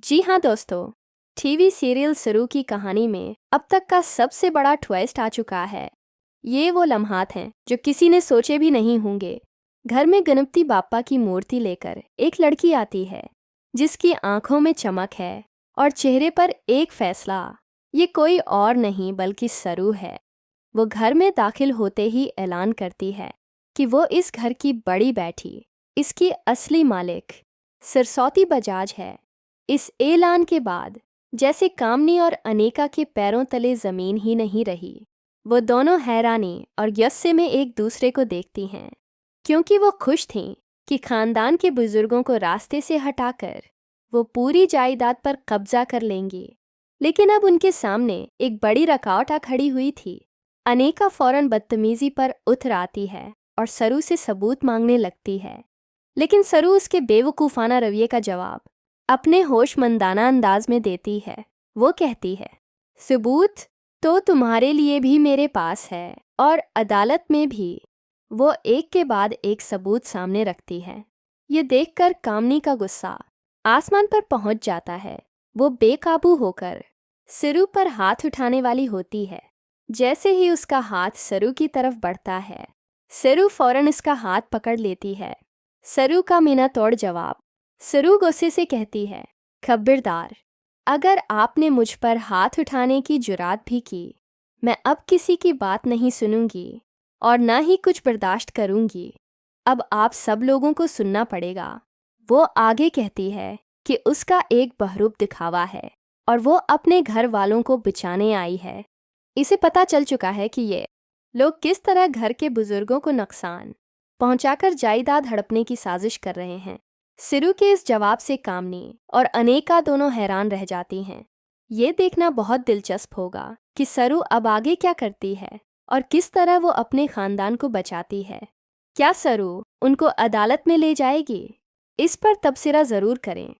जी हाँ दोस्तों, TV serial सरू की कहानी में अब तक का सबसे बड़ा ट्विस्ट आ चुका है। ये वो लम्हात हैं जो किसी ने सोचे भी नहीं होंगे। घर में गणपति बाप्पा की मूर्ति लेकर एक लड़की आती है जिसकी आंखों में चमक है और चेहरे पर एक फैसला। ये कोई और नहीं बल्कि सरू है। वो घर में दाखिल होते ही ऐलान करती है कि वो इस घर की बड़ी बैठी, इसकी असली मालिक सरस्वती बजाज है। इस ऐलान के बाद जैसे कामनी और अनेका के पैरों तले जमीन ही नहीं रही। वो दोनों हैरानी और गुस्से में एक दूसरे को देखती हैं, क्योंकि वो खुश थीं कि खानदान के बुजुर्गों को रास्ते से हटाकर वो पूरी जायदाद पर कब्जा कर लेंगी। लेकिन अब उनके सामने एक बड़ी रुकावट आ खड़ी हुई थी। अनेका फौरन बदतमीजी पर उतर आती है और सरू से सबूत मांगने लगती है, लेकिन सरू उसके बेवकूफ़ाना रवैये का जवाब अपने होशमंदाना अंदाज में देती है। वो कहती है, सबूत तो तुम्हारे लिए भी मेरे पास है और अदालत में भी। वो एक के बाद एक सबूत सामने रखती है। ये देखकर कामनी का गुस्सा आसमान पर पहुंच जाता है। वो बेकाबू होकर सरू पर हाथ उठाने वाली होती है। जैसे ही उसका हाथ सरू की तरफ बढ़ता है, सरू फौरन उसका हाथ पकड़ लेती है। सरू का मीना तोड़ जवाब। सरू गुस्से से कहती है, खबरदार, अगर आपने मुझ पर हाथ उठाने की जुरात भी की, मैं अब किसी की बात नहीं सुनूंगी और ना ही कुछ बर्दाश्त करूंगी। अब आप सब लोगों को सुनना पड़ेगा। वो आगे कहती है कि उसका एक बहरूप दिखावा है और वो अपने घर वालों को बचाने आई है। इसे पता चल चुका है कि ये लोग किस तरह घर के बुजुर्गों को नुकसान पहुंचाकर जायदाद हड़पने की साजिश कर रहे हैं। सिरू के इस जवाब से कामनी और अनेका दोनों हैरान रह जाती हैं। ये देखना बहुत दिलचस्प होगा कि सरू अब आगे क्या करती है और किस तरह वो अपने खानदान को बचाती है। क्या सरू उनको अदालत में ले जाएगी? इस पर तबसरा ज़रूर करें।